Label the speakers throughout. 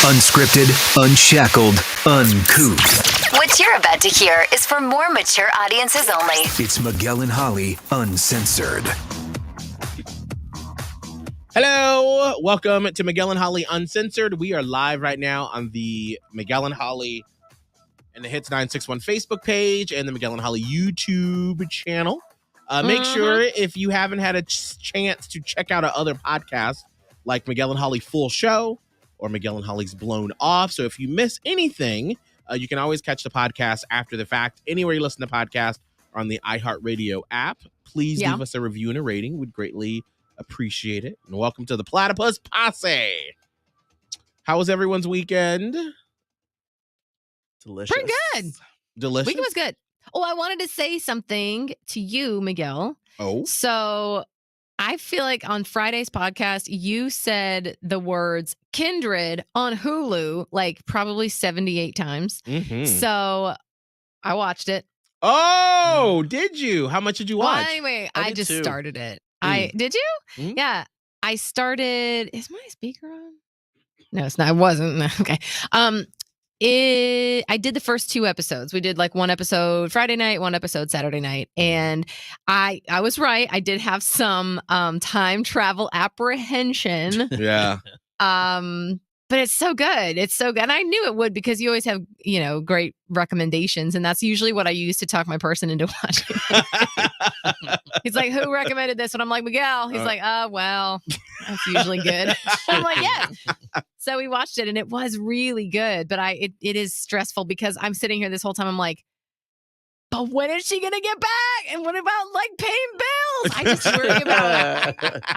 Speaker 1: Unscripted, unshackled, uncouth.
Speaker 2: What you're about to hear is for more mature audiences only.
Speaker 1: It's Miguel and Holly, Uncensored.
Speaker 3: Hello, welcome to Miguel and Holly Uncensored. We are live right now on the Miguel and Holly and the Hits 961 Facebook page and the Miguel and Holly YouTube channel. Make sure if you haven't had a chance to check out our other podcasts like Miguel and Holly Full Show or Miguel and Holly's Blown Off. So if you miss anything, you can always catch the podcast after the fact. Anywhere you listen to podcasts or on the iHeartRadio app, please leave us a review and a rating. We'd greatly appreciate it. And welcome to the Platypus Posse. How was everyone's weekend?
Speaker 4: Delicious.
Speaker 5: Pretty good.
Speaker 3: Delicious?
Speaker 5: Weekend was good. Oh, I wanted to say something to you, Miguel.
Speaker 3: Oh.
Speaker 5: So I feel like on Friday's podcast, you said the words kindred on Hulu like probably 78 times.
Speaker 3: Mm-hmm.
Speaker 5: So I watched it.
Speaker 3: Oh, did you? How much did you watch?
Speaker 5: Well, anyway, I just
Speaker 4: too.
Speaker 5: started it. Did you?
Speaker 3: Mm.
Speaker 5: Yeah. I started. Is my speaker on? No, it's not. It wasn't. Okay. I did the first 2 episodes. We did like one episode Friday night, one episode Saturday night. And I was right. I did have some time travel apprehension.
Speaker 3: Yeah.
Speaker 5: But it's so good. It's so good. And I knew it would because you always have, great recommendations. And that's usually what I use to talk my person into watching. He's like, who recommended this? And I'm like, Miguel. He's like, well, that's usually good. I'm like, yes. So we watched it and it was really good. But it is stressful because I'm sitting here this whole time. I'm like, but when is she going to get back? And what about like paying bills? I just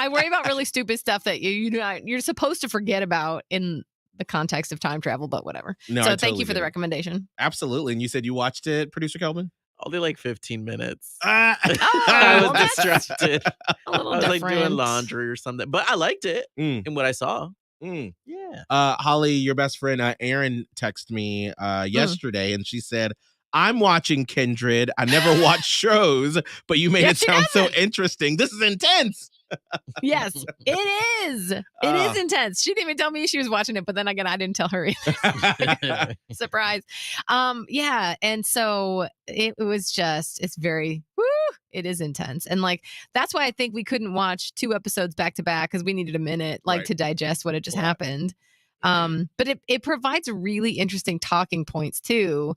Speaker 5: worry about really stupid stuff that you're supposed to forget about in the context of time travel, but whatever.
Speaker 3: No,
Speaker 5: so thank you for the recommendation.
Speaker 3: Absolutely. And you said you watched it, Producer Kelvin?
Speaker 4: Only like 15 minutes.
Speaker 5: I
Speaker 4: was distracted.
Speaker 5: A little
Speaker 4: I was
Speaker 5: different.
Speaker 4: like doing laundry or something, but I liked it in what I saw.
Speaker 3: Mm.
Speaker 4: Yeah.
Speaker 3: Holly, your best friend, Erin, texted me yesterday and she said, I'm watching Kindred. I never watch shows, but you made it sound so interesting. This is intense.
Speaker 5: Yes, it is. It is intense. She didn't even tell me she was watching it, but then again, I didn't tell her either. Surprise. Yeah. And so it was it's very, it is intense. And like, that's why I think we couldn't watch 2 episodes back to back because we needed a minute to digest what had just happened. But it provides really interesting talking points too,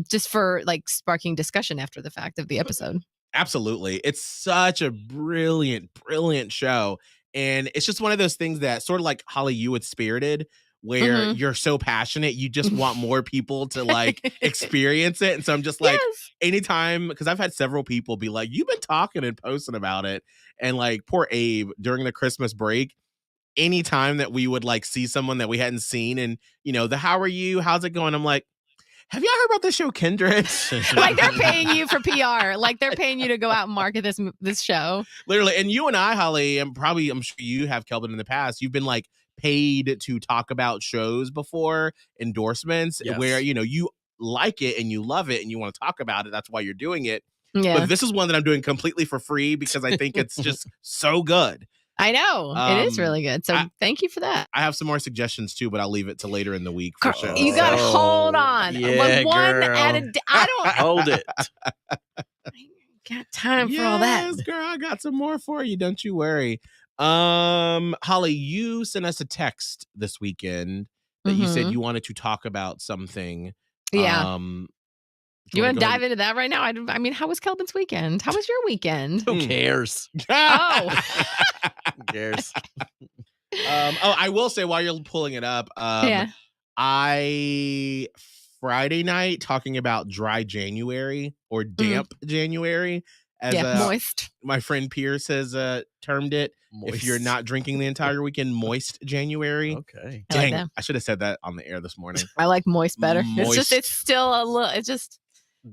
Speaker 5: just for like sparking discussion after the fact of the episode.
Speaker 3: Absolutely. It's such a brilliant show. And it's just one of those things that sort of like Holly, you with Spirited, where you're so passionate, you just want more people to like experience it. And so I'm just like, anytime, because I've had several people be like, you've been talking and posting about it. And like poor Abe during the Christmas break, anytime that we would like see someone that we hadn't seen and, how are you? How's it going? I'm like, have y'all heard about this show Kindred?
Speaker 5: Like they're paying you for PR. Like they're paying you to go out and market this show.
Speaker 3: Literally. And you and I, Holly, I'm sure you have, Kelvin, in the past, you've been like paid to talk about shows before, endorsements, where, you like it and you love it and you want to talk about it. That's why you're doing it.
Speaker 5: Yeah.
Speaker 3: But this is one that I'm doing completely for free because I think it's just so good.
Speaker 5: I know. It is really good. So thank you for that.
Speaker 3: I have some more suggestions too, but I'll leave it to later in the week for sure.
Speaker 5: You got to hold on.
Speaker 4: Yeah,
Speaker 5: one
Speaker 4: girl.
Speaker 5: at a I don't
Speaker 4: Hold it.
Speaker 5: I ain't got time for all that.
Speaker 3: Yes, girl, I got some more for you. Don't you worry. Holly, you sent us a text this weekend that you said you wanted to talk about something.
Speaker 5: Yeah. You want to dive
Speaker 3: into
Speaker 5: into that right now? I mean, how was Kelvin's weekend? How was your weekend?
Speaker 4: Who cares?
Speaker 5: Oh.
Speaker 4: Who cares?
Speaker 3: I will say while you're pulling it up, I Friday night talking about dry January or damp January, as
Speaker 5: moist.
Speaker 3: My friend Pierce has termed it.
Speaker 4: Moist.
Speaker 3: If you're not drinking the entire weekend, moist January.
Speaker 4: Okay.
Speaker 3: Dang, I should have said that on the air this morning.
Speaker 5: I like moist better.
Speaker 3: Moist.
Speaker 5: It's still a little. It's just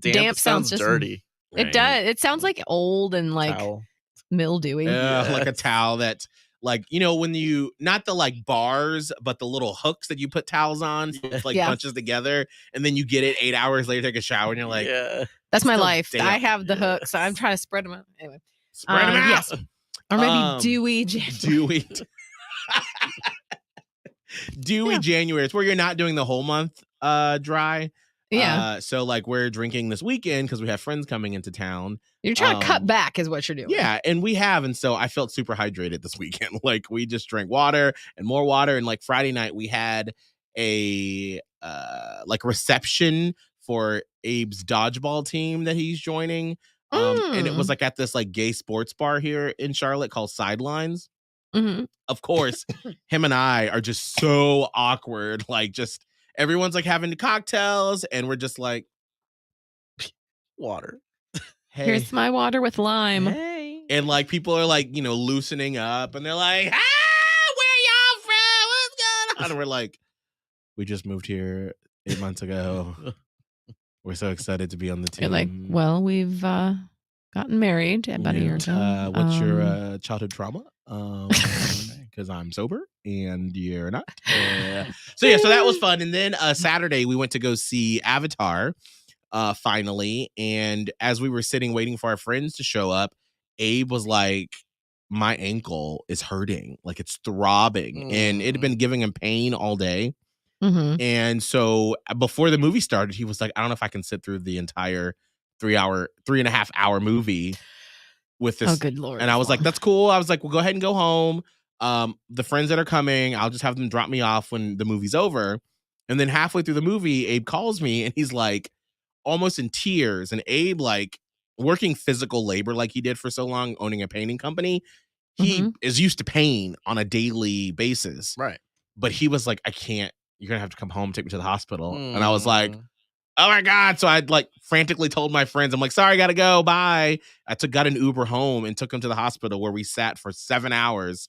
Speaker 5: damp sounds just
Speaker 4: dirty.
Speaker 5: It does. It sounds like old and like
Speaker 4: Towel.
Speaker 5: mildewy.
Speaker 3: Like a towel that, like, when you, not the like bars, but the little hooks that you put towels on, so it's like bunches together, and then you get it 8 hours later, take a shower, and you're like,
Speaker 5: that's my life.
Speaker 3: damp.
Speaker 5: I have the hooks. So I'm trying to spread them out. Anyway,
Speaker 3: spread them out.
Speaker 5: Yes. Or maybe dewy January.
Speaker 3: Dewy. dewy
Speaker 5: Yeah.
Speaker 3: January. It's where you're not doing the whole month dry.
Speaker 5: Yeah.
Speaker 3: So like we're drinking this weekend because we have friends coming into town.
Speaker 5: You're trying to cut back is what you're doing.
Speaker 3: Yeah, and we have, and so I felt super hydrated this weekend. Like we just drank water and more water, and like Friday night we had a like reception for Abe's dodgeball team that he's joining. And it was like at this like gay sports bar here in Charlotte called Sidelines.
Speaker 5: Mm-hmm.
Speaker 3: Of course, him and I are just so awkward. Like just everyone's like having cocktails, and we're just like,
Speaker 4: Water.
Speaker 3: hey.
Speaker 5: Here's my water with lime.
Speaker 4: Hey.
Speaker 3: And like people are like, you know, loosening up, and they're like, where y'all from? What's going on? And we're like, we just moved here 8 months ago. We're so excited to be on the team.
Speaker 5: You're like, well, we've gotten married about a year ago.
Speaker 3: What's your childhood trauma? Because I'm sober and you're not. So that was fun. And then Saturday we went to go see Avatar finally. And as we were sitting waiting for our friends to show up, Abe was like, my ankle is hurting. Like it's throbbing. And it had been giving him pain all day.
Speaker 5: Mm-hmm.
Speaker 3: And so before the movie started, he was like, I don't know if I can sit through the entire 3.5 hour movie with this.
Speaker 5: Oh, good Lord.
Speaker 3: And I was like, that's cool. I was like, well, go ahead and go home. The friends that are coming, I'll just have them drop me off when the movie's over. And then halfway through the movie, Abe calls me and he's like almost in tears. And Abe, like working physical labor like he did for so long, owning a painting company, he is used to pain on a daily basis.
Speaker 4: Right.
Speaker 3: But he was like, I can't. You're going to have to come home, take me to the hospital. And I was like, oh my God. So I'd like frantically told my friends, I'm like, sorry, got to go. Bye. I got an Uber home and took him to the hospital where we sat for 7 hours.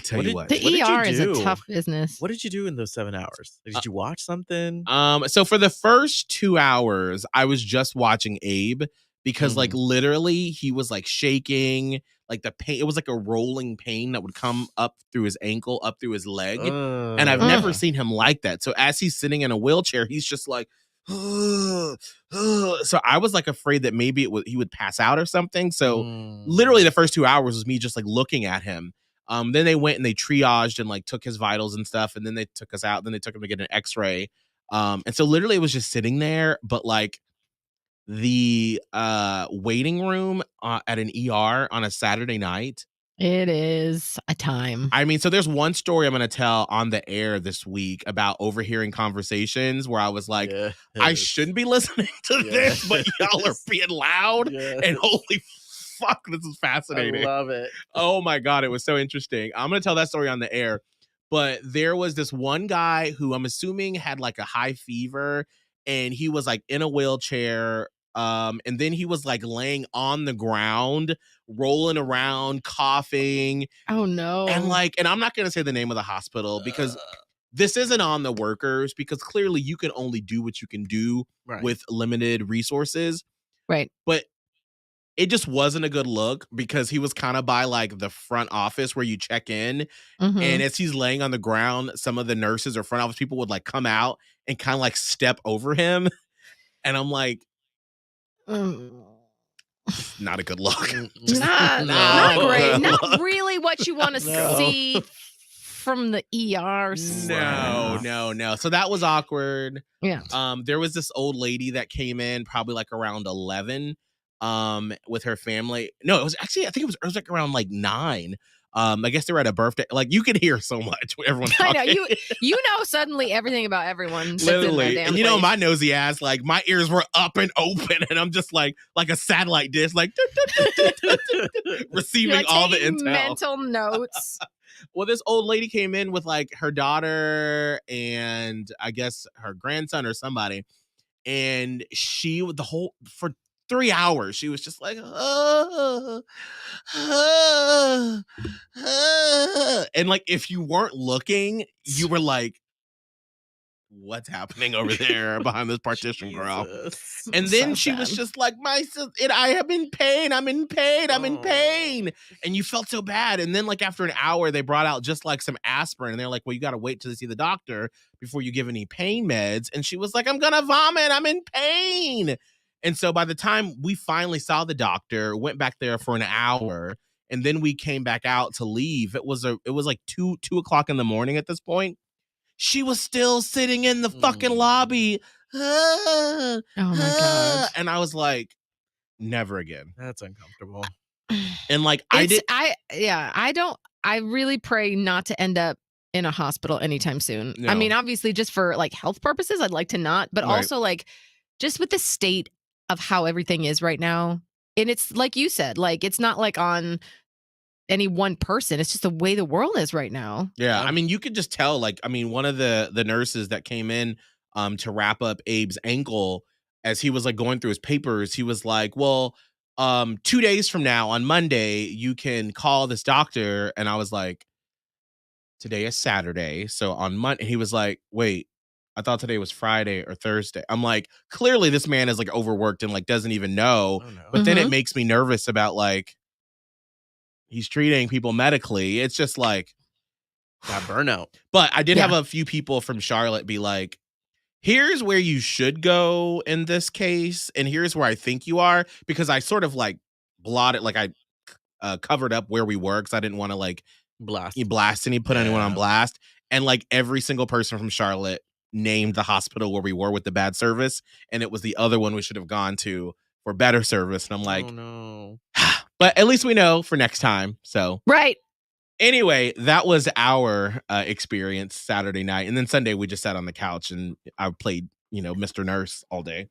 Speaker 3: Tell you what.
Speaker 5: The
Speaker 4: What did you
Speaker 5: ER is a
Speaker 4: do?
Speaker 5: tough business.
Speaker 4: What did you do in those 7 hours? Did you watch something?
Speaker 3: So for the first 2 hours, I was just watching Abe because like literally he was like shaking, like the pain. It was like a rolling pain that would come up through his ankle, up through his leg. And I've never seen him like that. So as he's sitting in a wheelchair, he's just like, so I was like afraid that maybe he would pass out or something. So literally the first 2 hours was me just like looking at him. Then they went and they triaged and like took his vitals and stuff. And then they took us out. Then they took him to get an x-ray. And so literally it was just sitting there, but like the waiting room at an ER on a Saturday night.
Speaker 5: It is a time.
Speaker 3: I mean, so there's one story I'm going to tell on the air this week about overhearing conversations where I was like, I shouldn't be listening to this, but y'all are being loud. And holy fuck, this is fascinating.
Speaker 4: I love it.
Speaker 3: Oh my God, it was so interesting. I'm going to tell that story on the air. But there was this one guy who I'm assuming had like a high fever and he was like in a wheelchair. And then he was like laying on the ground, rolling around, coughing.
Speaker 5: Oh no.
Speaker 3: And I'm not going to say the name of the hospital because this isn't on the workers, because clearly you can only do what you can do with limited resources.
Speaker 5: Right.
Speaker 3: But it just wasn't a good look because he was kind of by like the front office where you check in. And as he's laying on the ground, some of the nurses or front office people would like come out and kind of like step over him. And I'm like, not a good look.
Speaker 5: Not great. Not really what you want to see from the ER.
Speaker 3: No. So that was awkward.
Speaker 5: Yeah.
Speaker 3: There was this old lady that came in probably like around 11 with her family. No, it was actually, I think it was like around like 9. I guess they were at a birthday. Like you can hear so much when everyone's talking.
Speaker 5: I know you know suddenly everything about everyone.
Speaker 3: Literally. And you know, my nosy ass, like my ears were up and open and I'm just like a satellite dish, like receiving
Speaker 5: like
Speaker 3: all the intel.
Speaker 5: Mental notes.
Speaker 3: Well, this old lady came in with like her daughter and I guess her grandson or somebody. And she for 3 hours, she was just like, and like if you weren't looking, you were like, what's happening over there behind this partition, girl? And then she was just like, I am in pain. I'm in pain. And you felt so bad. And then like after an hour, they brought out just like some aspirin. And they're like, well, you got to wait till see the doctor before you give any pain meds. And she was like, I'm going to vomit. I'm in pain. And so by the time we finally saw the doctor, went back there for an hour, And then we came back out to leave. It was like 2 o'clock in the morning at this point. She was still sitting in the fucking lobby.
Speaker 5: Oh my God.
Speaker 3: And I was like, never again.
Speaker 4: That's uncomfortable.
Speaker 3: And like,
Speaker 5: I really pray not to end up in a hospital anytime soon.
Speaker 3: No.
Speaker 5: I mean, obviously just for like health purposes, I'd like to not, but
Speaker 3: Right.
Speaker 5: also like just with the state of how everything is right now. And it's like you said, like, it's not like on any one person. It's just the way the world is right now.
Speaker 3: Yeah, I mean, you could just tell. Like, I mean, one of the nurses that came in to wrap up Abe's ankle, as he was like going through his papers, he was like, "Well, 2 days from now on Monday, you can call this doctor." And I was like, "Today is Saturday, so on Monday." He was like, "Wait, I thought today was Friday or Thursday." I'm like, clearly this man is like overworked and like doesn't even know.
Speaker 4: Oh, no.
Speaker 3: But then it makes me nervous about like he's treating people medically. It's just like
Speaker 4: That burnout.
Speaker 3: But I did have a few people from Charlotte be like, here's where you should go in this case, and here's where I think you are, because I sort of like blotted, like I covered up where we were because I didn't want to like
Speaker 4: Blast.
Speaker 3: put anyone on blast. And like every single person from Charlotte named the hospital where we were with the bad service, and it was the other one we should have gone to for better service. And I'm like,
Speaker 4: oh no.
Speaker 3: but at least we know for next time. So
Speaker 5: Right.
Speaker 3: anyway, that was our experience Saturday night. And then Sunday, we just sat on the couch and I played, Mr. Nurse all day.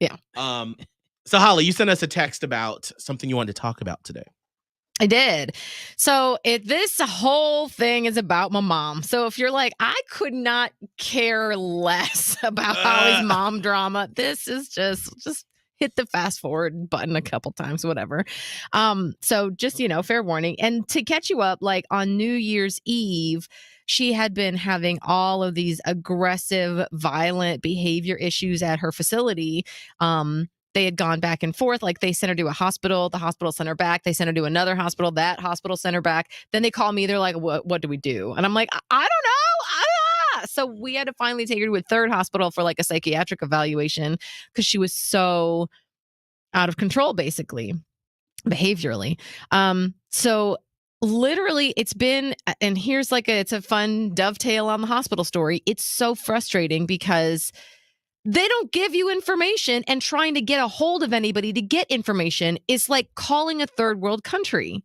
Speaker 5: Yeah.
Speaker 3: So, Holly, you sent us a text about something you wanted to talk about today.
Speaker 5: I did. So this whole thing is about my mom. So if you're like, I could not care less about Holly's mom drama, this is just hit the fast forward button a couple times, whatever. So just, fair warning. And to catch you up, like on New Year's Eve, she had been having all of these aggressive, violent behavior issues at her facility. They had gone back and forth. Like they sent her to a hospital. The hospital sent her back. They sent her to another hospital. That hospital sent her back. Then they call me. They're like, what do we do? And I'm like, I don't know. So we had to finally take her to a third hospital for like a psychiatric evaluation because she was so out of control, basically, behaviorally. So literally it's been, and here's like it's a fun dovetail on the hospital story. It's so frustrating because they don't give you information, and trying to get a hold of anybody to get information is like calling a third world country.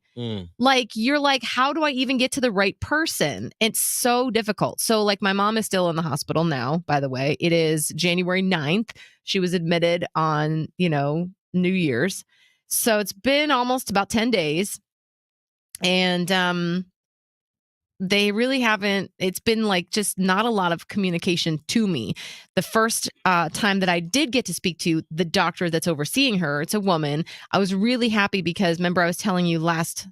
Speaker 5: Like you're like, how do I even get to the right person? It's so difficult. So like my mom is still in the hospital now, by the way. It is January 9th. She was admitted on, New Year's. So it's been almost about 10 days. And they really haven't, it's been like just not a lot of communication to me. The first time that I did get to speak to the doctor that's overseeing her, it's a woman. I was really happy because remember I was telling you last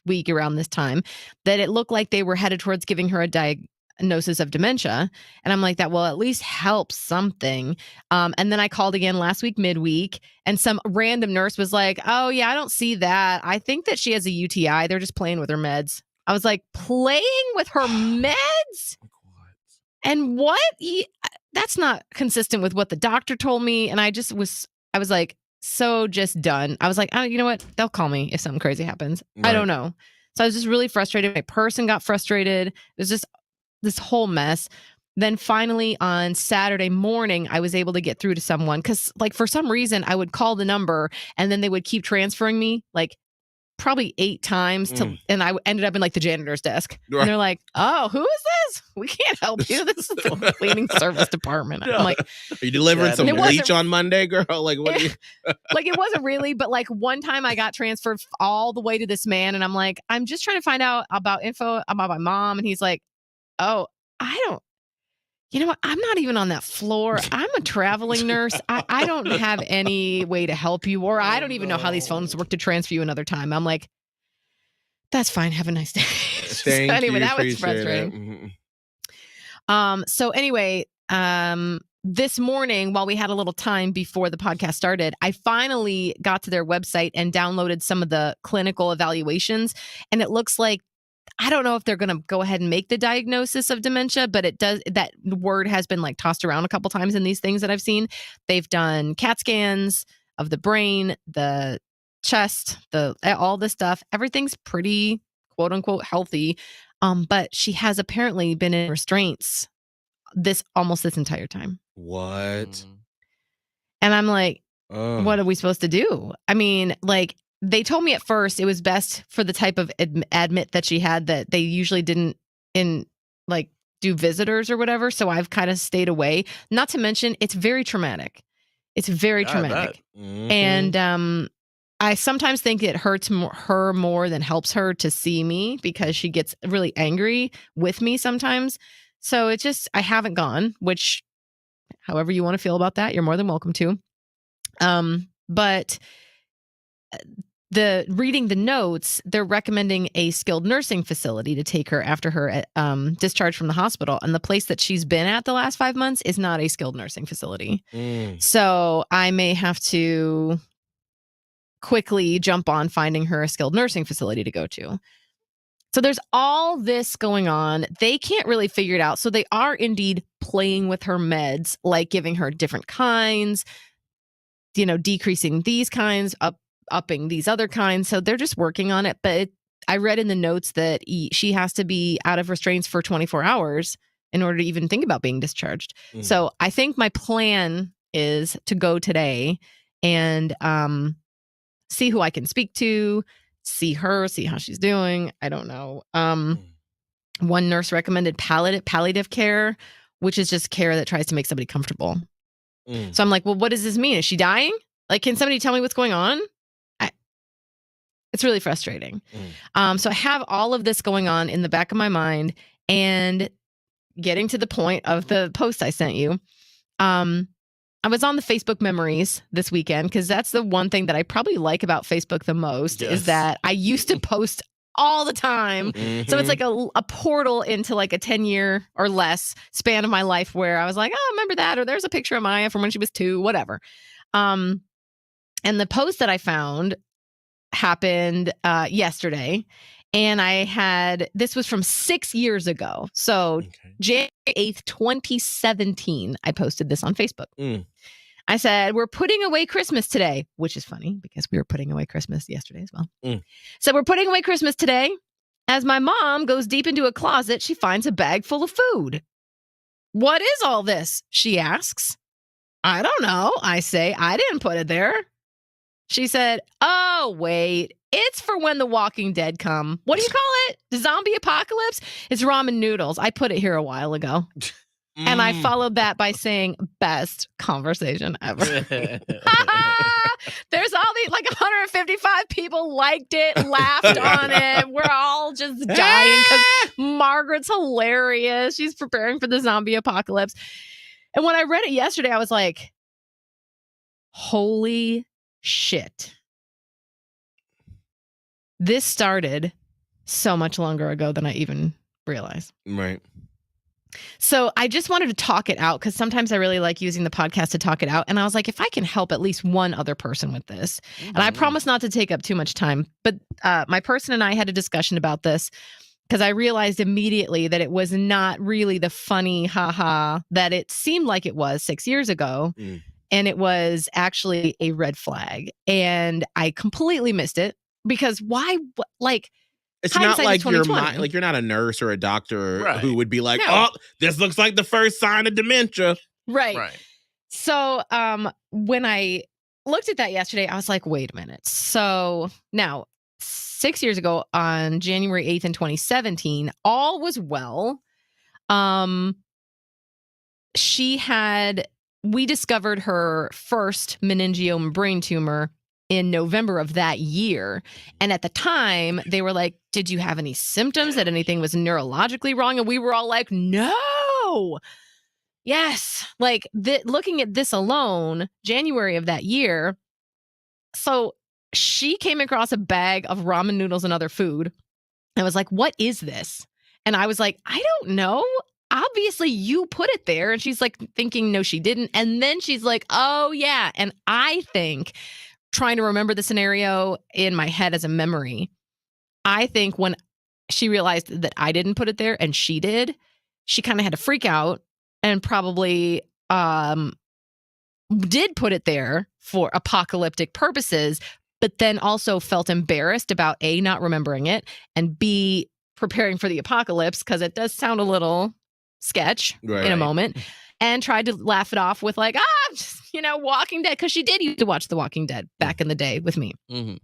Speaker 5: week around this time that it looked like they were headed towards giving her a diagnosis of dementia. And I'm like, that will at least help something. And then I called again last week, midweek, and some random nurse was like, oh yeah, I don't see that. I think that she has a UTI. They're just playing with her meds. I was like, playing with her meds? And what? That's not consistent with what the doctor told me. And I was like, so just done. I was like, oh, you know what? They'll call me if something crazy happens. Right. I don't know. So I was just really frustrated. My person got frustrated. It was just this whole mess. Then finally on Saturday morning, I was able to get through to someone because like for some reason I would call the number and then they would keep transferring me like probably 8 times and I ended up in like the janitor's desk. Right. And they're like, oh, who is this? We can't help you. This is the cleaning service department. I'm like,
Speaker 3: are you delivering some bleach on Monday, girl? Like what?
Speaker 5: Like it wasn't really, but like one time I got transferred all the way to this man and I'm like, I'm just trying to find out about info about my mom. And he's like, oh, you know what? I'm not even on that floor. I'm a traveling nurse. I don't have any way to help you, or I don't even know how these phones work to transfer you another time. I'm like, that's fine. Have a nice day.
Speaker 3: Thank you.
Speaker 5: Anyway, that was frustrating. So anyway, this morning, while we had a little time before the podcast started, I finally got to their website and downloaded some of the clinical evaluations. And it looks like, I don't know if they're going to go ahead and make the diagnosis of dementia, but it does. That word has been like tossed around a couple times in these things that I've seen. They've done CAT scans of the brain, the chest, all this stuff, everything's pretty quote unquote healthy. But she has apparently been in restraints this entire time.
Speaker 3: What?
Speaker 4: Mm.
Speaker 5: And I'm like,
Speaker 3: Ugh.
Speaker 5: what are we supposed to do? I mean, like, they told me at first it was best for the type of admit that she had that they usually didn't do visitors or whatever. So I've kind of stayed away. Not to mention, it's very traumatic. It's very
Speaker 4: Yeah, I
Speaker 5: traumatic.
Speaker 4: bet.
Speaker 3: Mhm.
Speaker 5: And I sometimes think it hurts her more than helps her to see me because she gets really angry with me sometimes. So it's just, I haven't gone, which however you want to feel about that, you're more than welcome to. But reading the notes, they're recommending a skilled nursing facility to take her after her discharge from the hospital. And the place that she's been at the last 5 months is not a skilled nursing facility. So I may have to quickly jump on finding her a skilled nursing facility to go to. So there's all this going on. They can't really figure it out. So they are indeed playing with her meds, like giving her different kinds, decreasing these kinds, upping these other kinds. So they're just working on it. But I read in the notes that she has to be out of restraints for 24 hours in order to even think about being discharged. So I think my plan is to go today and see who I can speak to, see her, see how she's doing. I don't know. One nurse recommended palliative care, which is just care that tries to make somebody comfortable. So I'm like, well, what does this mean? Is she dying? Like, can somebody tell me what's going on? It's really frustrating. So I have all of this going on in the back of my mind, and getting to the point of the post I sent you. I was on the Facebook memories this weekend because that's the one thing that I probably like about Facebook the most is that I used to post all the time. So it's like a portal into like a 10-year or less span of my life where I was like, oh, remember that? Or there's a picture of Maya from when she was 2, whatever. And the post that I found happened yesterday. And this was from 6 years ago. So January 8th, 2017, I posted this on Facebook. I said, we're putting away Christmas today, which is funny because we were putting away Christmas yesterday as well. So we're putting away Christmas today. As my mom goes deep into a closet, she finds a bag full of food. What is all this? She asks. I don't know. I say, I didn't put it there. She said, oh, wait, it's for when the Walking Dead come. What do you call it? The zombie apocalypse? It's ramen noodles. I put it here a while ago. And I followed that by saying, best conversation ever. There's all these, like 155 people liked it, laughed on it. We're all just dying because Margaret's hilarious. She's preparing for the zombie apocalypse. And when I read it yesterday, I was like, holy shit. This started so much longer ago than I even realized.
Speaker 3: Right.
Speaker 5: So I just wanted to talk it out because sometimes I really like using the podcast to talk it out. And I was like, if I can help at least one other person with this, and I promise not to take up too much time, but my person and I had a discussion about this because I realized immediately that it was not really the funny haha that it seemed like it was 6 years ago. And it was actually a red flag. And I completely missed it because why, like,
Speaker 3: it's not like you're not a nurse or a doctor who would be like, oh, this looks like the first sign of dementia.
Speaker 5: Right. So when I looked at that yesterday, I was like, wait a minute. So now 6 years ago on January 8th in 2017, all was well. We discovered her first meningioma brain tumor in November of that year. And at the time, they were like, did you have any symptoms that anything was neurologically wrong? And we were all like, no. Yes. Like looking at this alone, January of that year. So she came across a bag of ramen noodles and other food. I was like, what is this? And I was like, I don't know. Obviously you put it there. And she's like thinking, no, she didn't. And then she's like, oh yeah. And I think trying to remember the scenario in my head as a memory, I think when she realized that I didn't put it there and she did, she kind of had to freak out and probably did put it there for apocalyptic purposes. but then also felt embarrassed about A, not remembering it, and B, preparing for the apocalypse, because it does sound a little sketch in a
Speaker 3: Right.
Speaker 5: moment, and tried to laugh it off with like, Walking Dead, because she did used to watch The Walking Dead back in the day with me.
Speaker 4: Mm-hmm.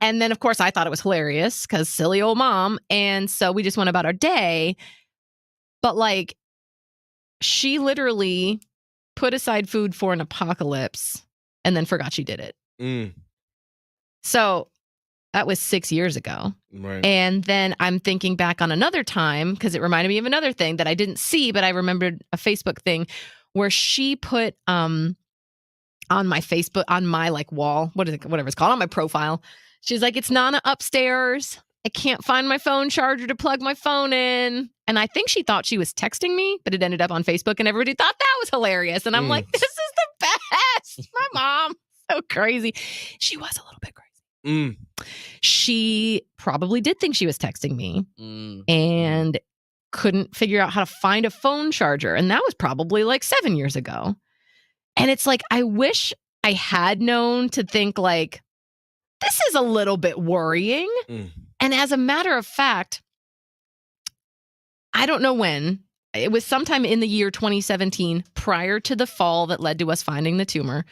Speaker 5: And then, of course, I thought it was hilarious because silly old mom. And so we just went about our day. But like, she literally put aside food for an apocalypse and then forgot she did it.
Speaker 3: Mm.
Speaker 5: So that was 6 years ago.
Speaker 3: Right.
Speaker 5: And then I'm thinking back on another time because it reminded me of another thing that I didn't see, but I remembered a Facebook thing where she put on my Facebook, on my like wall, whatever it's called, on my profile. She's like, it's Nana upstairs. I can't find my phone charger to plug my phone in. And I think she thought she was texting me, but it ended up on Facebook and everybody thought that was hilarious. And I'm like, this is the best. My mom, so crazy. She was a little bit crazy.
Speaker 3: Mm.
Speaker 5: She probably did think she was texting me
Speaker 4: Mm.
Speaker 5: and couldn't figure out how to find a phone charger. And that was probably like 7 years ago. And it's like, I wish I had known to think like, this is a little bit worrying.
Speaker 3: Mm.
Speaker 5: And as a matter of fact, I don't know when. It was sometime in the year 2017, prior to the fall that led to us finding the tumor.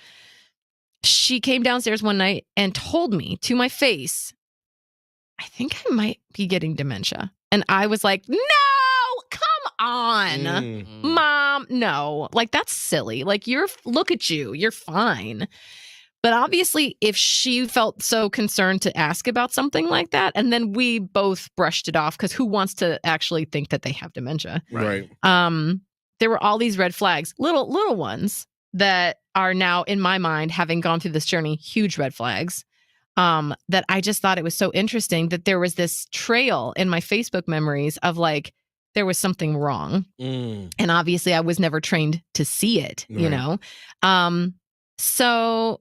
Speaker 5: She came downstairs one night and told me to my face, I think I might be getting dementia. And I was like, no, come on.
Speaker 3: Mm.
Speaker 5: Mom, no, like that's silly. Like look at you, you're fine. But obviously, if she felt so concerned to ask about something like that, and then we both brushed it off because who wants to actually think that they have dementia?
Speaker 3: Right.
Speaker 5: There were all these red flags, little ones that are now in my mind, having gone through this journey, huge red flags. That I just thought it was so interesting that there was this trail in my Facebook memories of like, there was something wrong.
Speaker 3: Mm.
Speaker 5: And obviously I was never trained to see it, you
Speaker 3: Right.
Speaker 5: know? So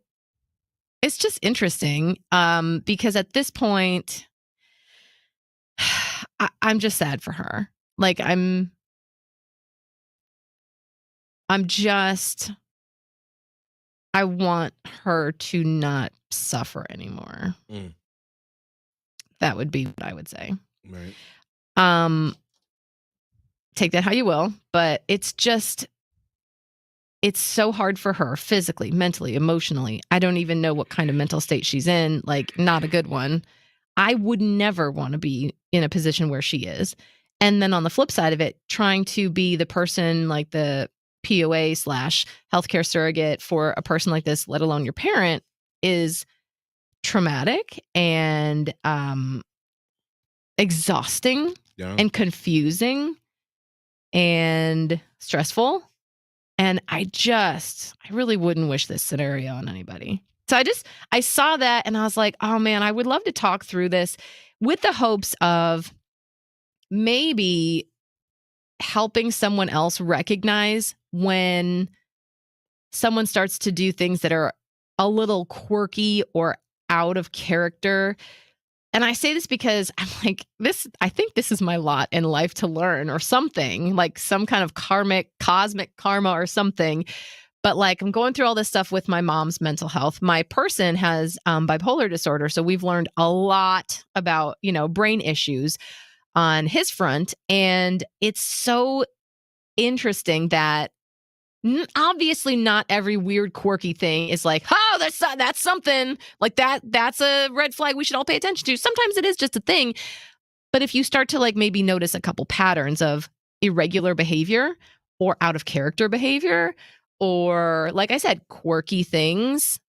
Speaker 5: it's just interesting because at this point, I'm just sad for her. Like I'm just, I want her to not suffer anymore.
Speaker 3: Mm.
Speaker 5: That would be what I would say.
Speaker 3: Right.
Speaker 5: Take that how you will, but it's so hard for her physically, mentally, emotionally. I don't even know what kind of mental state she's in, like not a good one. I would never want to be in a position where she is. And then on the flip side of it, trying to be the person like the POA / healthcare surrogate for a person like this, let alone your parent, is traumatic and exhausting
Speaker 3: Yeah.
Speaker 5: and confusing and stressful. And I really wouldn't wish this scenario on anybody. So I saw that and I was like, oh man, I would love to talk through this with the hopes of maybe helping someone else recognize when someone starts to do things that are a little quirky or out of character. And I say this because I'm like, I think this is my lot in life to learn or something, like some kind of cosmic karma or something. But like, I'm going through all this stuff with my mom's mental health. My person has bipolar disorder. So we've learned a lot about, brain issues on his front. And it's so interesting that obviously not every weird quirky thing is like, oh, that's something like that's a red flag we should all pay attention to. Sometimes it is just a thing. But if you start to like maybe notice a couple patterns of irregular behavior or out of character behavior, or like I said, quirky things,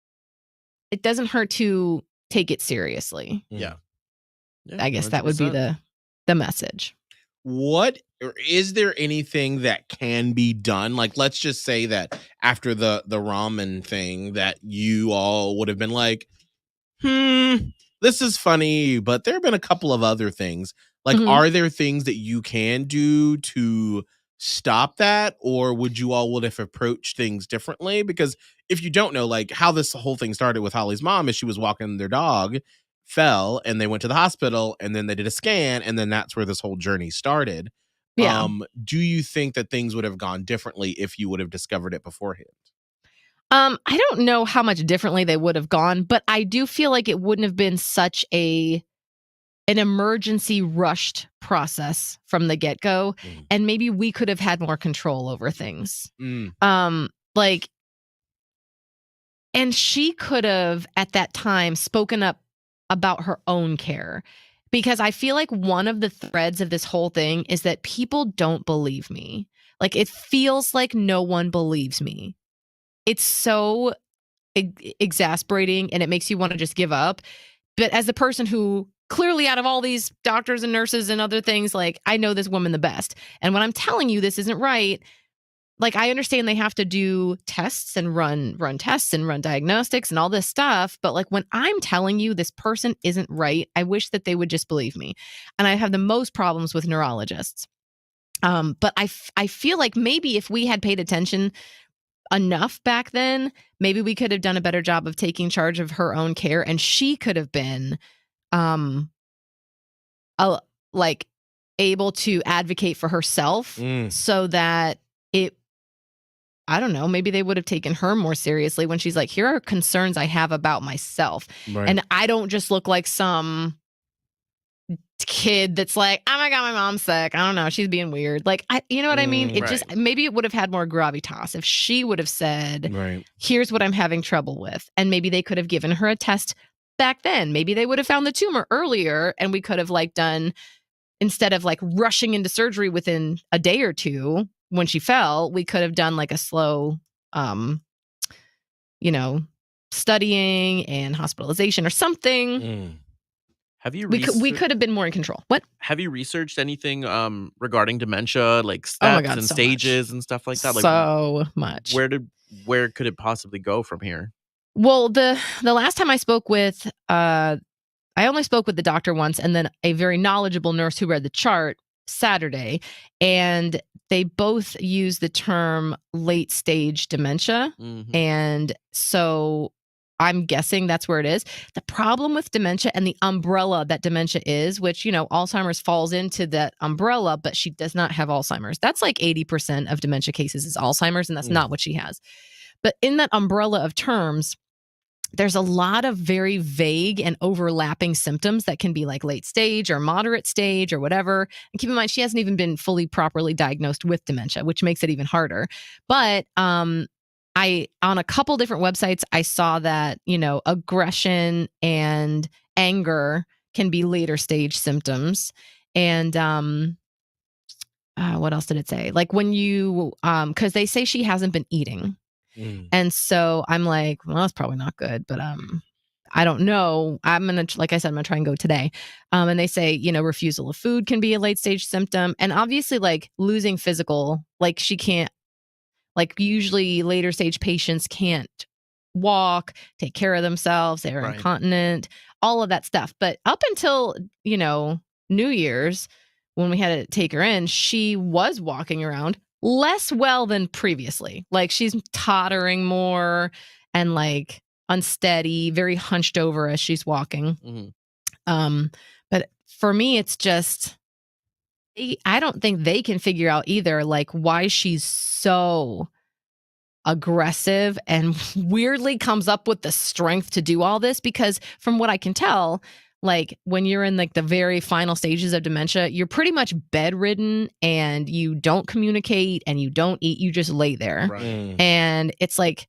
Speaker 5: it doesn't hurt to take it seriously.
Speaker 4: Yeah.
Speaker 5: I guess that would be
Speaker 4: 100%.
Speaker 5: the message.
Speaker 3: What, or is there anything that can be done? Like, let's just say that after the ramen thing that you all would have been like, this is funny, but there have been a couple of other things. Like,
Speaker 5: Mhm.
Speaker 3: Are there things that you can do to stop that? Or would have approached things differently? Because if you don't know, like how this whole thing started with Holly's mom is she was walking their dog, fell, and they went to the hospital, and then they did a scan, and then that's where this whole journey started.
Speaker 5: Yeah.
Speaker 3: Do you think that things would have gone differently if you would have discovered it beforehand?
Speaker 5: I don't know how much differently they would have gone, but I do feel like it wouldn't have been such an emergency rushed process from the get-go, and maybe we could have had more control over things. Like, and she could have at that time spoken up about her own care, because I feel like one of the threads of this whole thing is that people don't believe me. Like, it feels like no one believes me. It's so exasperating, and it makes you want to just give up. But as a person who clearly, out of all these doctors and nurses and other things, like, I know this woman the best. And when I'm telling you this isn't right, like, I understand they have to do tests and run tests and run diagnostics and all this stuff. But like, when I'm telling you this person isn't right, I wish that they would just believe me. And I have the most problems with neurologists. But I feel like maybe if we had paid attention enough back then, maybe we could have done a better job of taking charge of her own care, and she could have been like able to advocate for herself, so that I don't know, maybe they would have taken her more seriously when she's like, here are concerns I have about myself.
Speaker 3: Right.
Speaker 5: And I don't just look like some kid that's like, oh my God, my mom's sick. I don't know, she's being weird. Like, you know what I mean? It
Speaker 4: right.
Speaker 5: just, maybe it would have had more gravitas if she would have said,
Speaker 3: Right.
Speaker 5: here's what I'm having trouble with. And maybe they could have given her a test back then. Maybe they would have found the tumor earlier, and we could have like done, instead of like rushing into surgery within a day or two when she fell, we could have done like a slow, studying and hospitalization or something.
Speaker 4: Have you
Speaker 5: We could have been more in control. What?
Speaker 4: Have you researched anything regarding dementia, like
Speaker 5: Oh
Speaker 4: steps
Speaker 5: my God,
Speaker 4: and
Speaker 5: so
Speaker 4: stages and stuff like that? Like,
Speaker 5: so much.
Speaker 4: where could it possibly go from here?
Speaker 5: Well, the last time I spoke with, I only spoke with the doctor once, and then a very knowledgeable nurse who read the chart Saturday, and they both use the term late stage dementia. And so I'm guessing that's where it is. The problem with dementia and the umbrella that dementia is, which, Alzheimer's falls into that umbrella, but she does not have Alzheimer's. That's like 80% of dementia cases is Alzheimer's, and that's not what she has. But in that umbrella of terms, there's a lot of very vague and overlapping symptoms that can be like late stage or moderate stage or whatever. And keep in mind, she hasn't even been fully properly diagnosed with dementia, which makes it even harder. But on a couple different websites, I saw that, aggression and anger can be later stage symptoms. And what else did it say? Like when you, because they say she hasn't been eating. And so I'm like, well, that's probably not good, but I don't know. Like I said, I'm gonna try and go today. And they say, refusal of food can be a late stage symptom. And obviously, like losing physical, like she can't, like usually later stage patients can't walk, take care of themselves, they're incontinent, all of that stuff. But up until, New Year's, when we had to take her in, she was walking around less well than previously. Like she's tottering more and like unsteady, very hunched over as she's walking. But for me, it's just, I don't think they can figure out either, like why she's so aggressive and weirdly comes up with the strength to do all this. Because from what I can tell, like when you're in like the very final stages of dementia, you're pretty much bedridden and you don't communicate and you don't eat, you just lay there. And it's like,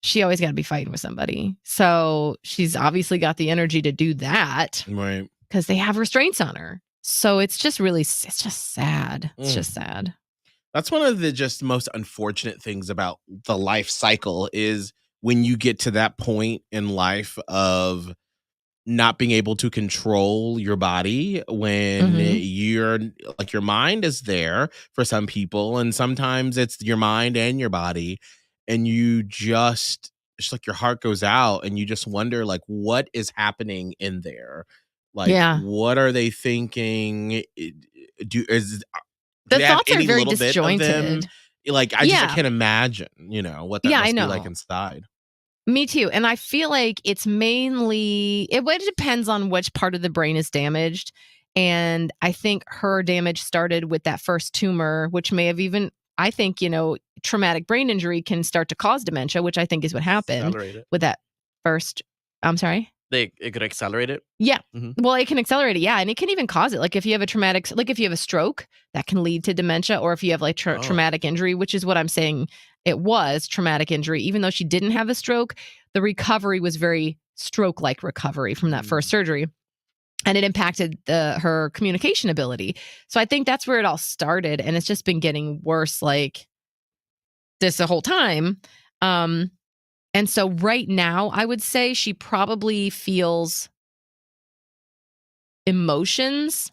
Speaker 5: she always got to be fighting with somebody. So she's obviously got the energy to do that.
Speaker 3: Right.
Speaker 5: Because they have restraints on her. So it's just really, it's just sad. It's just sad.
Speaker 3: That's one of the just most unfortunate things about the life cycle is when you get to that point in life of not being able to control your body, when you're like, your mind is there for some people, and sometimes it's your mind and your body, and you just, it's like your heart goes out and you just wonder like, what is happening in there? Like, what are they thinking? The
Speaker 5: thoughts are very disjointed.
Speaker 3: Like, I can't imagine, what that must be like inside.
Speaker 5: Me too. And I feel like it's mainly, it depends on which part of the brain is damaged. And I think her damage started with that first tumor, which may have even, I think, traumatic brain injury can start to cause dementia, which I think is what happened
Speaker 4: Accelerate it.
Speaker 5: with that first. I'm sorry.
Speaker 4: It could accelerate it.
Speaker 5: Yeah.
Speaker 4: Mhm.
Speaker 5: Well, it can accelerate it. Yeah. And it can even cause it. Like if you have if you have a stroke, that can lead to dementia, or if you have like traumatic injury, which is what I'm saying. It was traumatic injury. Even though she didn't have a stroke, the recovery was very stroke-like recovery from that first surgery. And it impacted her communication ability. So I think that's where it all started. And it's just been getting worse like this the whole time. And so right now, I would say she probably feels emotions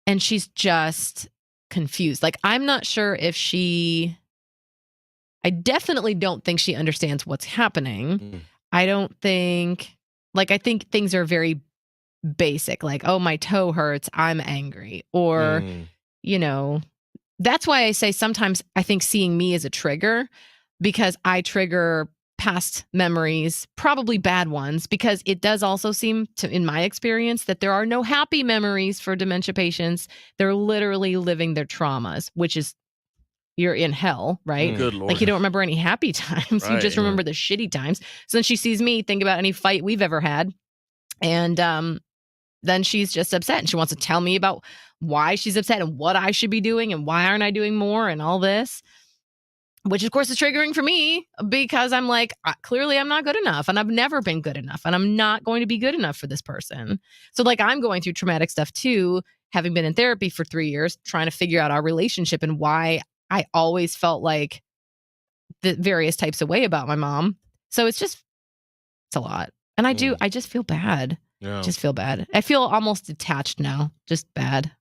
Speaker 5: and she's just confused. Like, I'm not sure if I definitely don't think she understands what's happening. I don't think, I think things are very basic. Like, oh, my toe hurts, I'm angry. Or, that's why I say sometimes I think seeing me is a trigger, because I trigger past memories, probably bad ones, because it does also seem to, in my experience, that there are no happy memories for dementia patients. They're literally living their traumas, which is, you're in hell, right?
Speaker 4: Good Lord.
Speaker 5: Like you don't remember any happy times. You
Speaker 4: Right,
Speaker 5: just remember the shitty times. So then she sees me, think about any fight we've ever had. And then she's just upset and she wants to tell me about why she's upset and what I should be doing and why aren't I doing more and all this. Which, of course, is triggering for me because I'm like, clearly I'm not good enough and I've never been good enough and I'm not going to be good enough for this person. So, I'm going through traumatic stuff, too, having been in therapy for 3 years, trying to figure out our relationship and why I always felt like the various types of way about my mom. So it's a lot. And I just feel bad.
Speaker 3: Yeah.
Speaker 5: Just feel bad. I feel almost detached now. Just bad.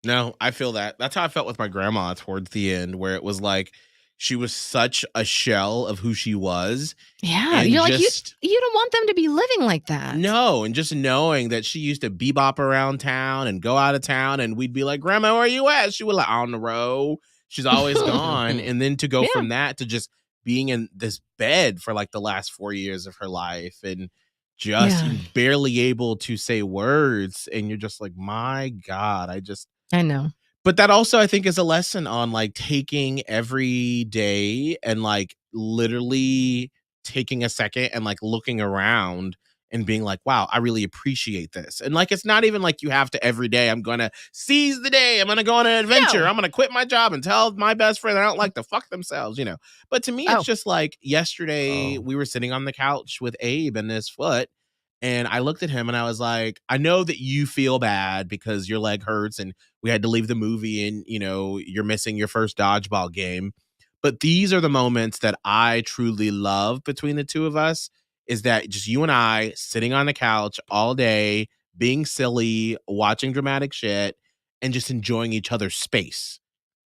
Speaker 3: No, I feel that. That's how I felt with my grandma towards the end, where it was like she was such a shell of who she was.
Speaker 5: Yeah,
Speaker 3: and
Speaker 5: you're like,
Speaker 3: just,
Speaker 5: you don't want them to be living like that.
Speaker 3: No, and just knowing that she used to bebop around town and go out of town, and we'd be like, "Grandma, where you at?" She was like, "On the road." She's always gone, and then to go from that to just being in this bed for like the last 4 years of her life, and just barely able to say words, and you're just like, my God,
Speaker 5: I know.
Speaker 3: But that also, I think, is a lesson on like taking every day and like literally taking a second and like looking around and being like, wow, I really appreciate this. And like, it's not even like you have to every day, I'm going to seize the day. I'm going to go on an adventure. I'm going to quit my job and tell my best friend I don't like to fuck themselves, But to me, it's just like yesterday we were sitting on the couch with Abe and his foot. And I looked at him and I was like, I know that you feel bad because your leg hurts and we had to leave the movie and, you're missing your first dodgeball game. But these are the moments that I truly love between the two of us, is that just you and I sitting on the couch all day, being silly, watching dramatic shit, and just enjoying each other's space.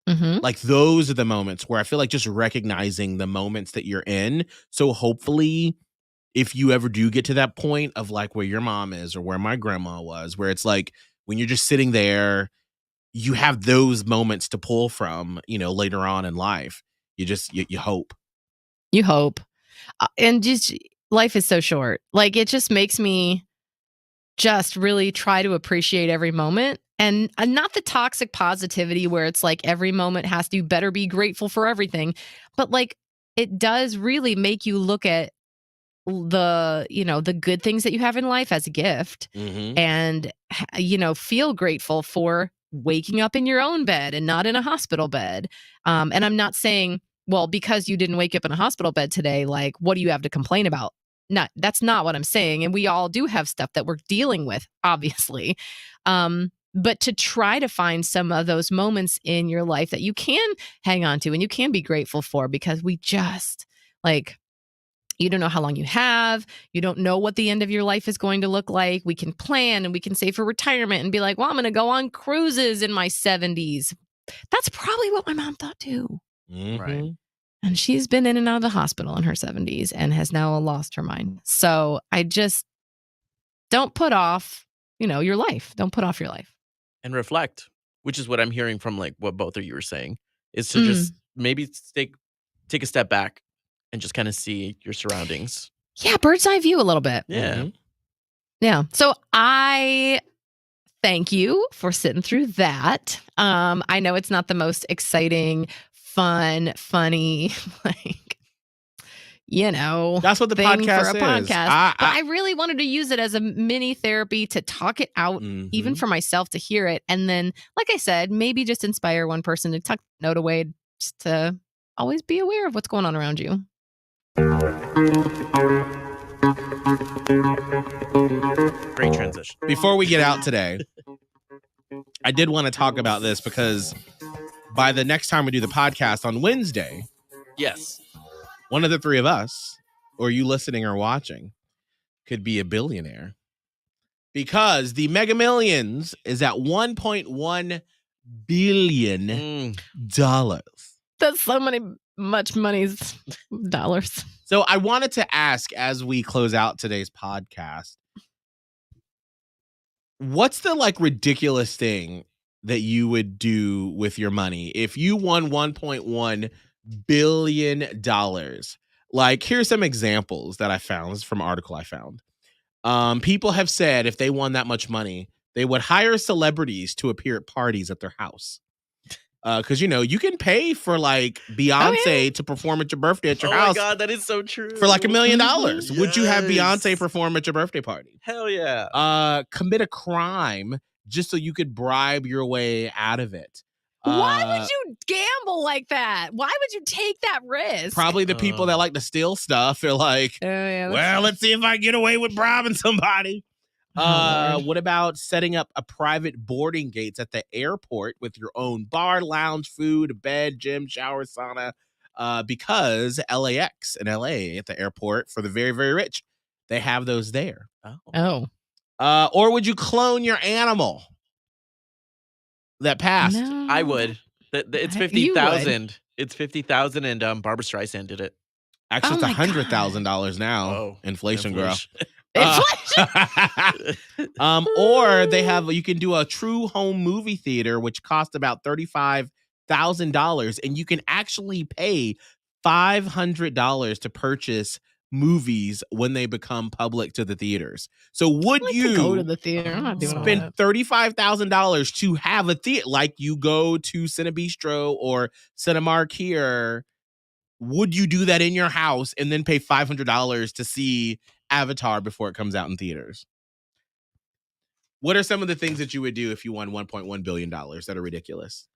Speaker 5: Mm-hmm.
Speaker 3: Like those are the moments where I feel like just recognizing the moments that you're in. So hopefully, if you ever do get to that point of like where your mom is or where my grandma was, where it's like when you're just sitting there, you have those moments to pull from, later on in life. You just, you hope.
Speaker 5: You hope. And just life is so short. Like it just makes me just really try to appreciate every moment, and not the toxic positivity where it's like every moment has to better be grateful for everything. But like it does really make you look at the good things that you have in life as a gift, and feel grateful for waking up in your own bed and not in a hospital bed. And I'm not saying, well, because you didn't wake up in a hospital bed today, like what do you have to complain about? That's not what I'm saying. And we all do have stuff that we're dealing with, obviously. But to try to find some of those moments in your life that you can hang on to and you can be grateful for, because we just you don't know how long you have. You don't know what the end of your life is going to look like. We can plan and we can save for retirement and be like, well, I'm going to go on cruises in my 70s. That's probably what my mom thought too.
Speaker 4: Right.
Speaker 5: And she's been in and out of the hospital in her 70s and has now lost her mind. So I just don't put off, your life. Don't put off your life.
Speaker 4: And reflect, which is what I'm hearing from like what both of you were saying, is to just maybe take a step back and just kind of see your surroundings.
Speaker 5: Yeah, bird's eye view a little bit.
Speaker 4: Yeah.
Speaker 5: Yeah. So I thank you for sitting through that. I know it's not the most exciting, fun, funny, like,
Speaker 3: That's what the
Speaker 5: thing
Speaker 3: podcast
Speaker 5: for a
Speaker 3: is.
Speaker 5: podcast. But I really wanted to use it as a mini therapy to talk it out, even for myself to hear it. And then, like I said, maybe just inspire one person to tuck the note away, just to always be aware of what's going on around you.
Speaker 4: Great transition.
Speaker 3: Before we get out today, I did want to talk about this because by the next time we do the podcast on Wednesday,
Speaker 4: Yes.
Speaker 3: one of the three of us, or you listening or watching, could be a billionaire. Because the Mega Millions is at $1.1 billion.
Speaker 5: That's so much money's dollars.
Speaker 3: So I wanted to ask, as we close out today's podcast, what's the ridiculous thing that you would do with your money if you won $1.1 billion? Like, here's some examples that I found. This is from an article I found. People have said if they won that much money, they would hire celebrities to appear at parties at their house. Because, you can pay for Beyonce to perform at your birthday at your house.
Speaker 4: Oh my God, that is so true.
Speaker 3: For $1 million.
Speaker 4: Yes.
Speaker 3: Would you have Beyonce perform at your birthday party?
Speaker 4: Hell yeah.
Speaker 3: Commit a crime just so you could bribe your way out of it.
Speaker 5: Why would you gamble like that? Why would you take that risk?
Speaker 3: Probably the people that like to steal stuff are like, let's see if I get away with bribing somebody. What about setting up a private boarding gates at the airport with your own bar, lounge, food, bed, gym, shower, sauna? Because LAX and LA at the airport for the very, very rich, they have those there.
Speaker 5: Oh.
Speaker 3: Or would you clone your animal that passed?
Speaker 5: No.
Speaker 4: I would. It's 50,000. It's 50,000, and Barbara Streisand did it.
Speaker 3: Actually, it's $100,000 now.
Speaker 4: Oh,
Speaker 3: inflation, girl.
Speaker 5: Or
Speaker 3: you can do a true home movie theater, which costs about $35,000, and you can actually pay $500 to purchase movies when they become public to the theaters. So would you
Speaker 5: go to the theater? I'm not doing
Speaker 3: spend
Speaker 5: that.
Speaker 3: $35,000 to have a theater, like you go to Cinebistro or Cinemark here? Would you do that in your house and then pay $500 to see Avatar before it comes out in theaters? What are some of the things that you would do if you won $1.1 billion that are ridiculous?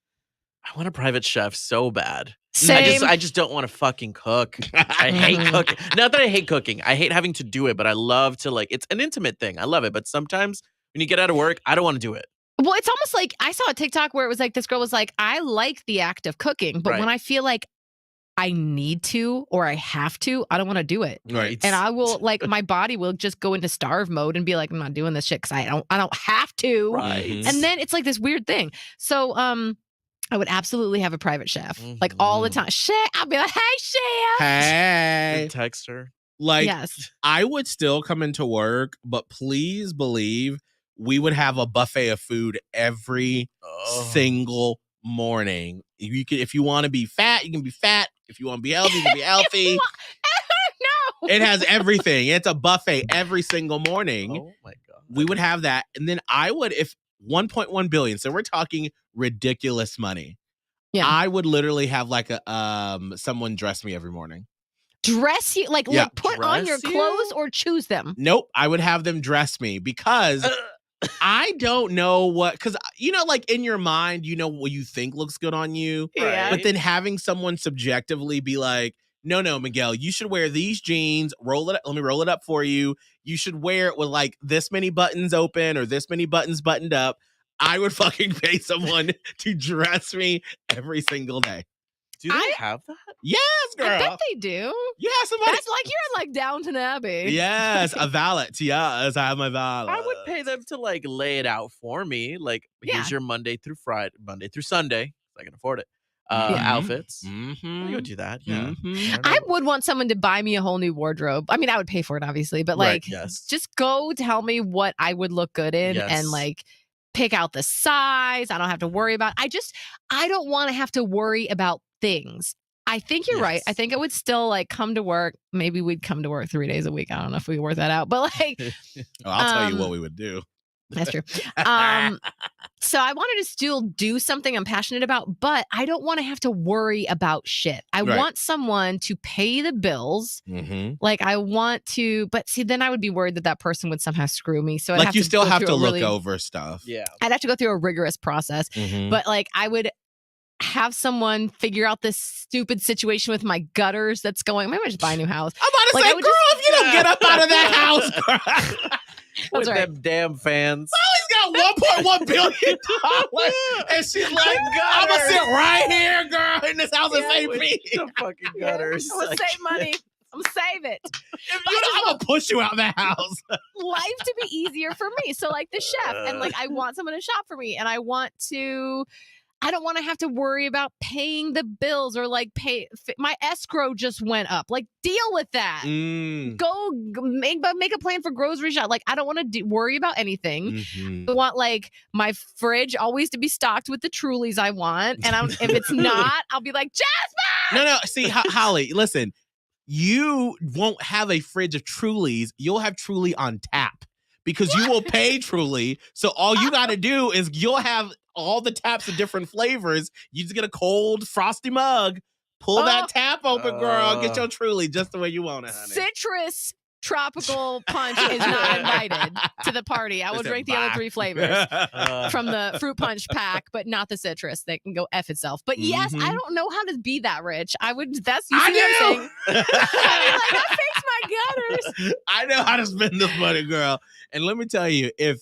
Speaker 4: I want a private chef so bad.
Speaker 5: Same.
Speaker 4: I just don't want to fucking cook. I hate cooking. Not that I hate cooking. I hate having to do it, but I love to it's an intimate thing. I love it. But sometimes when you get out of work, I don't want to do it.
Speaker 5: Well, it's almost like I saw a TikTok where it was like this girl was like, I like the act of cooking, but when I feel like I need to or I have to, I don't want to do it.
Speaker 3: Right.
Speaker 5: And I will my body will just go into starve mode and be like, I'm not doing this shit because I don't have to.
Speaker 4: Right.
Speaker 5: And then it's like this weird thing. So I would absolutely have a private chef like all the time. Chef, I'll be like, hey, chef.
Speaker 3: Hey.
Speaker 4: Text her.
Speaker 5: Yes.
Speaker 3: I would still come into work, but please believe we would have a buffet of food every single morning. If you want to be fat, you can be fat. If you want to be healthy, you can be healthy.
Speaker 5: No.
Speaker 3: It has everything. It's a buffet every single morning.
Speaker 4: Oh my God.
Speaker 3: We would have that. And then I would, if 1.1 billion, so we're talking ridiculous money.
Speaker 5: Yeah.
Speaker 3: I would literally have someone dress me every morning.
Speaker 5: Dress you? Like put on your
Speaker 4: Dress
Speaker 5: clothes
Speaker 4: you?
Speaker 5: or choose them?
Speaker 3: Nope. I would have them dress me because I don't know because in your mind, what you think looks good on you.
Speaker 5: Yeah.
Speaker 3: But then having someone subjectively be like, no, Miguel, you should wear these jeans, roll it up. Let me roll it up for you. You should wear it with this many buttons open or this many buttons buttoned up. I would fucking pay someone to dress me every single day.
Speaker 4: Do they have that?
Speaker 3: Yes, girl.
Speaker 5: I bet they do.
Speaker 3: Yeah, somebody.
Speaker 5: That's like you're in Downton Abbey.
Speaker 3: Yes, a valet. Yes, I have my valet.
Speaker 4: I would pay them to lay it out for me. Here's your Monday through Sunday. If I can afford it. Outfits.
Speaker 3: Mm-hmm.
Speaker 4: You would do that. Yeah.
Speaker 3: Mm-hmm.
Speaker 5: I would want someone to buy me a whole new wardrobe. I mean, I would pay for it, obviously, but just go tell me what I would look good in and pick out the size. I don't have to worry about. I don't want to have to worry about things. I think you're right. I think it would still come to work. Maybe we'd come to work 3 days a week. I don't know if we work that out, but
Speaker 3: I'll tell you what we would do.
Speaker 5: That's true. So I wanted to still do something I'm passionate about, but I don't want to have to worry about shit. I
Speaker 3: Right.
Speaker 5: want someone to pay the bills.
Speaker 3: Mm-hmm.
Speaker 5: Like I want to, but see, then I would be worried that person would somehow screw me. So I'd
Speaker 3: Like
Speaker 5: have
Speaker 3: you
Speaker 5: to
Speaker 3: still
Speaker 5: go
Speaker 3: have
Speaker 5: through
Speaker 3: to
Speaker 5: a
Speaker 3: look
Speaker 5: really-
Speaker 3: over stuff.
Speaker 4: Yeah.
Speaker 5: I'd have to go through a rigorous process.
Speaker 3: Mhm.
Speaker 5: But like I would have someone figure out this stupid situation with my gutters that's going. Maybe I just buy a new house.
Speaker 3: I'm about to
Speaker 5: Like,
Speaker 3: say,
Speaker 5: I
Speaker 3: girl,
Speaker 5: would
Speaker 3: if you don't get up out of that house, girl.
Speaker 4: With
Speaker 5: right.
Speaker 4: them damn fans.
Speaker 3: He's got $1.1 billion. And she's like, I'm going to sit right here, girl, in this house in St.
Speaker 4: With
Speaker 3: Pete.
Speaker 4: the fucking gutters.
Speaker 5: I'm gonna save money. I'm gonna save it.
Speaker 3: If you don't, I'm going to push you out of that house.
Speaker 5: Life to be easier for me. So like the chef, and like I want someone to shop for me, and I don't want to have to worry about paying the bills or like my escrow just went up. Like deal with that. Go make a plan for grocery shop. Like I don't want to worry about anything.
Speaker 3: Mhm.
Speaker 5: I want like my fridge always to be stocked with the Trulies I want, and if it's not, I'll be like Jasmine.
Speaker 3: No. See, Holly, listen. You won't have a fridge of Trulies. You'll have Truly on tap because you will pay Truly. So all you got to do is you'll have all the taps of different flavors. You just get a cold, frosty mug. Pull that tap open, girl. Get your Truly just the way you want it, honey.
Speaker 5: Citrus tropical punch is not invited to the party. I will
Speaker 3: Listen,
Speaker 5: drink the other
Speaker 3: bye.
Speaker 5: 3 flavors from the fruit punch pack, but not the citrus. They can go F itself. But yes,
Speaker 3: Mhm.
Speaker 5: I don't know how to be that rich. I would. That's
Speaker 3: I
Speaker 5: what I'm saying.
Speaker 3: do.
Speaker 5: I fix my gutters.
Speaker 3: I know how to spend this money, girl. And let me tell you, if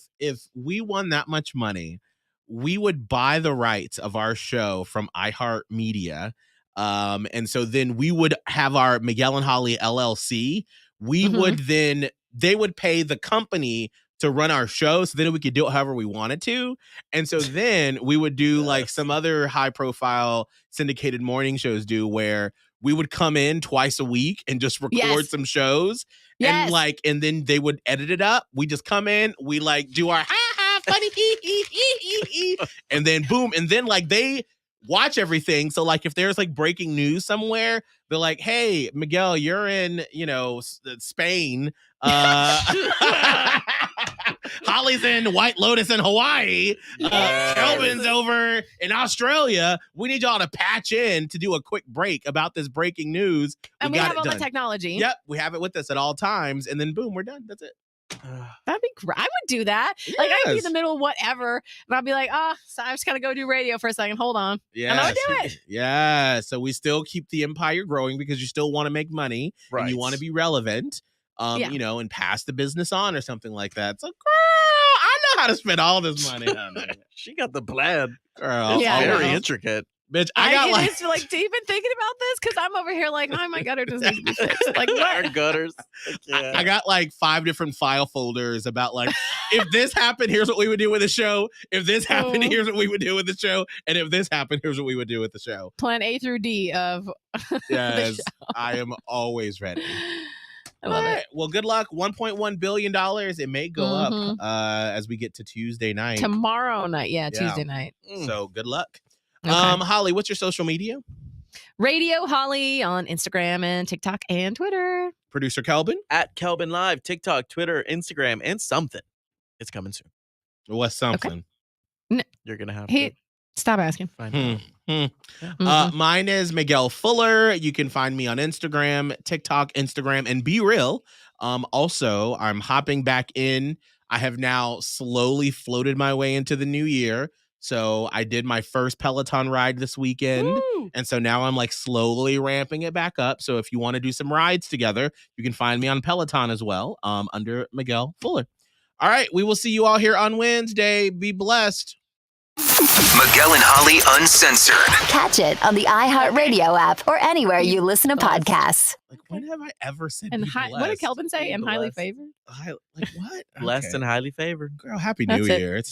Speaker 3: we won that much money, we would buy the rights of our show from iHeartMedia. And so then we would have our Miguel and Holly LLC. We would then, they would pay the company to run our show, so then we could do it however we wanted to. And so then we would do like some other high profile syndicated morning shows do, where we would come in twice a week and just record some shows.
Speaker 5: Yes.
Speaker 3: And then they would edit it up. We just come in, we like do our funny and then boom, and then like they watch everything. So like if there's like breaking news somewhere, they're like, hey, Miguel, you're in, Spain. Holly's in White Lotus in Hawaii. Kelvin's over in Australia. We need y'all to patch in to do a quick break about this breaking news.
Speaker 5: And we
Speaker 3: got
Speaker 5: have
Speaker 3: it
Speaker 5: all the
Speaker 3: done.
Speaker 5: technology.
Speaker 3: Yep, we have it with us at all times. And then boom, we're done. That's it.
Speaker 5: That'd be great. I would do that. Like I'd be in
Speaker 3: Yes.
Speaker 5: the middle of whatever, and I'd be like, so I'm just gonna go do radio for a second. Hold on.
Speaker 3: Yeah.
Speaker 5: And I would do it.
Speaker 3: Yeah. So we still keep the empire growing because you still want to make money and you want to be relevant, and pass the business on or something like that. So, girl, I know how to spend all this money. honey.
Speaker 4: She got the plan.
Speaker 3: Girl,
Speaker 5: Yeah, I
Speaker 4: Very
Speaker 5: know.
Speaker 4: intricate.
Speaker 3: bitch, I got like.
Speaker 5: It's like, do you even thinking about this? Because I'm over here like, oh my gutter doesn't need to be fixed. Like
Speaker 4: Our
Speaker 5: what?
Speaker 4: gutters. Yeah.
Speaker 3: I got like 5 different file folders about like, if this happened, here's what we would do with the show. If this happened,
Speaker 5: Oh.
Speaker 3: here's what we would do with the show. And if this happened, here's what we would do with the show.
Speaker 5: Plan A through D of
Speaker 3: Yes, I am always ready.
Speaker 5: I love
Speaker 3: All
Speaker 5: it.
Speaker 3: right. Well, good luck. $1.1 billion. It may go up
Speaker 5: Mhm.
Speaker 3: as we get to Tuesday night.
Speaker 5: Tomorrow night. Yeah,
Speaker 3: Yeah.
Speaker 5: Tuesday night.
Speaker 3: So good luck.
Speaker 5: Okay.
Speaker 3: Holly, what's your social media?
Speaker 5: Radio Holly on Instagram and TikTok and Twitter.
Speaker 3: Producer Kelvin.
Speaker 4: At Kelvin Live, TikTok, Twitter, Instagram, and something. It's coming soon.
Speaker 3: What's something?
Speaker 4: You're gonna have
Speaker 5: Hey,
Speaker 4: to
Speaker 5: stop asking.
Speaker 4: find
Speaker 3: Hmm.
Speaker 4: out.
Speaker 5: Mhm.
Speaker 3: Mine is Miguel Fuller. You can find me on Instagram, TikTok, Instagram, and Be Real. Also, I'm hopping back in. I have now slowly floated my way into the new year. So I did my first Peloton ride this weekend.
Speaker 4: Woo!
Speaker 3: And so now I'm like slowly ramping it back up. So if you want to do some rides together, you can find me on Peloton as well, under Miguel Fuller. All right. We will see you all here on Wednesday. Be blessed.
Speaker 1: Miguel and Holly Uncensored.
Speaker 2: Catch it on the iHeartRadio app or anywhere you listen to podcasts.
Speaker 3: Like, when have I ever said
Speaker 5: And
Speaker 3: be
Speaker 5: what did
Speaker 3: blessed?
Speaker 5: Kelvin say?
Speaker 4: Be
Speaker 5: And highly
Speaker 4: blessed.
Speaker 5: favored.
Speaker 3: Like what?
Speaker 4: Blessed
Speaker 3: Okay.
Speaker 4: and highly favored.
Speaker 3: Girl, happy
Speaker 5: That's
Speaker 3: New
Speaker 5: it.
Speaker 3: Year. It's